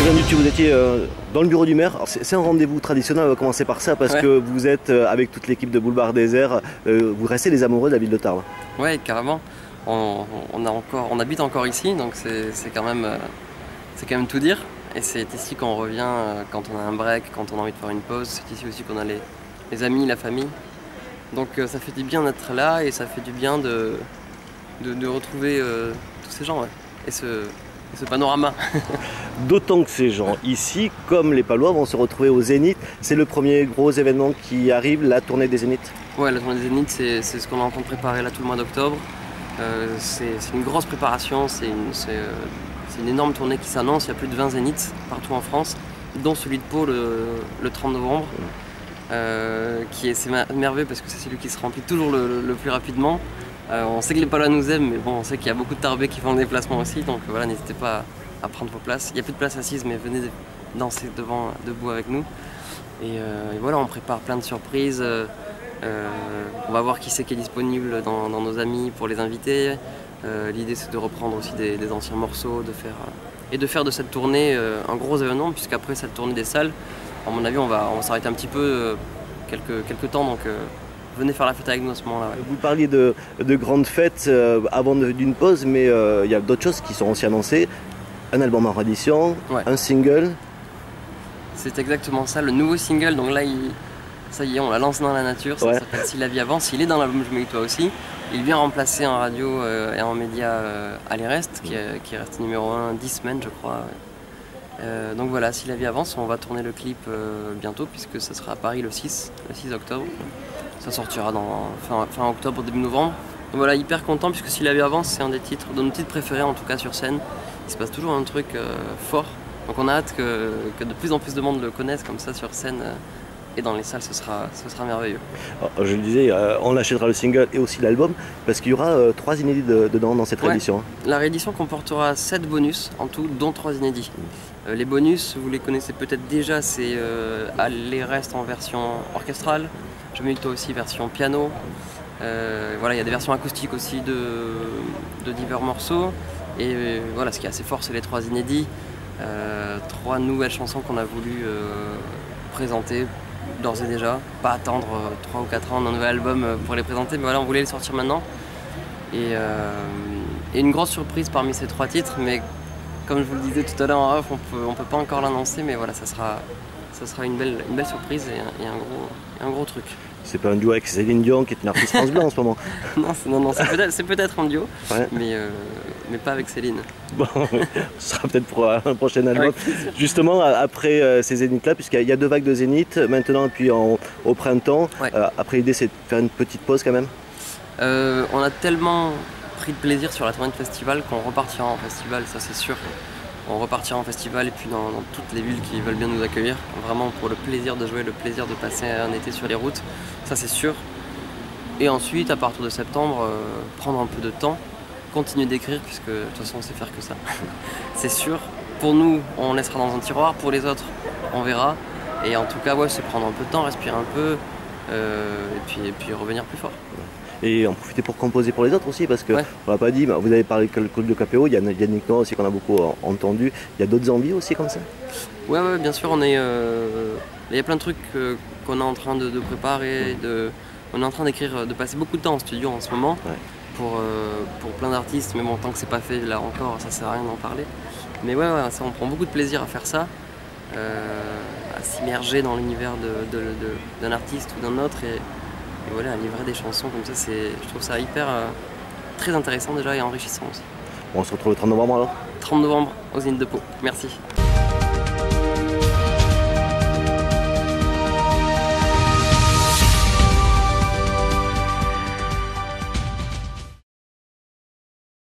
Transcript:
Jean Dutu, vous étiez dans le bureau du maire. C'est un rendez-vous traditionnel, on va commencer par ça, parce que vous êtes avec toute l'équipe de Boulevard Désert, vous restez les amoureux de la ville de Tarbes. Oui, carrément. On habite encore ici, donc c'est quand même tout dire. Et c'est ici qu'on revient quand on a un break, quand on a envie de faire une pause. C'est ici aussi qu'on a les amis, la famille. Donc ça fait du bien d'être là et ça fait du bien de retrouver tous ces gens et ce panorama. D'autant que ces gens ici, comme les Palois, vont se retrouver au Zénith. C'est le premier gros événement qui arrive, la tournée des Zéniths. Ouais, la tournée des Zéniths, c'est ce qu'on est en train de préparer là tout le mois d'octobre. C'est une grosse préparation, c'est une énorme tournée qui s'annonce. Il y a plus de 20 Zéniths partout en France, dont celui de Pau le 30 novembre. C'est merveilleux parce que c'est celui qui se remplit toujours le plus rapidement. On sait que les Palois nous aiment, mais bon, on sait qu'il y a beaucoup de Tarbais qui font le déplacement aussi, donc voilà, n'hésitez pas à prendre vos places. Il n'y a plus de place assise, mais venez danser debout avec nous. Et voilà, on prépare plein de surprises. On va voir qui c'est qui est disponible dans nos amis pour les inviter. L'idée, c'est de reprendre aussi des anciens morceaux, de faire de cette tournée un gros événement, puisqu'après cette tournée des salles, à mon avis, on va s'arrêter un petit peu quelques temps. Donc, venez faire la fête avec nous à ce moment-là. Ouais. Vous parliez de grandes fêtes avant d'une pause, mais il y a d'autres choses qui sont aussi annoncées. Un album en réédition, un single. C'est exactement ça, le nouveau single. Donc là, ça y est, on l'a lancé dans la nature. Ça s'appelle Si la vie avance. Il est dans l'album Je me dis toi aussi. Il vient remplacer en radio et en média Allez Reste, qui est resté numéro 1 10 semaines, je crois. Donc voilà, Si la vie avance, on va tourner le clip bientôt, puisque ça sera à Paris le 6 octobre. Ça sortira fin octobre, début novembre. Donc voilà, hyper content, puisque Si la vie avance, c'est un de nos titres préférés, en tout cas sur scène. Il se passe toujours un truc fort. Donc on a hâte que de plus en plus de monde le connaisse comme ça sur scène et dans les salles, ce sera merveilleux. Alors, je le disais, on achètera le single et aussi l'album, parce qu'il y aura 3 inédits dedans dans cette réédition. La réédition comportera 7 bonus en tout, dont 3 inédits. Les bonus, vous les connaissez peut-être déjà, c'est Allez Reste en version orchestrale, Je me dis toi aussi version piano. Voilà, il y a des versions acoustiques aussi de divers morceaux. Et voilà, ce qui est assez fort, c'est les 3 inédits. 3 nouvelles chansons qu'on a voulu présenter d'ores et déjà. Pas attendre 3 ou 4 ans d'un nouvel album pour les présenter, mais voilà, on voulait les sortir maintenant. Et une grosse surprise parmi ces 3 titres, mais comme je vous le disais tout à l'heure en off, on peut pas encore l'annoncer, mais voilà, ça sera une belle surprise et un gros truc. C'est pas un duo avec Céline Dion qui est une artiste France Bleu en ce moment. Non, c'est peut-être un duo, mais pas avec Céline. Bon, ce sera peut-être pour un prochain album. Justement, après ces zéniths-là, puisqu'il y a 2 vagues de zénith, maintenant et puis au printemps, après l'idée c'est de faire une petite pause quand même. On a tellement pris de plaisir sur la tournée de festival qu'on repartira en festival, ça c'est sûr. On repartira en festival et puis dans toutes les villes qui veulent bien nous accueillir, vraiment pour le plaisir de jouer, le plaisir de passer un été sur les routes, ça c'est sûr. Et ensuite, à partir de septembre, prendre un peu de temps, continuer d'écrire, puisque de toute façon on sait faire que ça, c'est sûr. Pour nous, on laissera dans un tiroir, pour les autres, on verra. Et en tout cas, c'est prendre un peu de temps, respirer un peu, et puis revenir plus fort. Et en profiter pour composer pour les autres aussi, parce qu'on l'a pas dit, vous avez parlé de Claude de Capéo, il y a Yannick Noah aussi qu'on a beaucoup entendu. Il y a d'autres envies aussi comme ça? Ouais, bien sûr, il y a plein de trucs qu'on est en train de préparer, on est en train d'écrire, de passer beaucoup de temps en studio en ce moment pour plein d'artistes, mais bon, tant que c'est pas fait là encore, ça sert à rien d'en parler. Mais ça, on prend beaucoup de plaisir à faire ça, à s'immerger dans l'univers d'un artiste ou d'un autre. Et voilà, à livrer des chansons comme ça, je trouve ça très intéressant déjà et enrichissant aussi. On se retrouve le 30 novembre alors? 30 novembre au Zénith de Pau. Merci.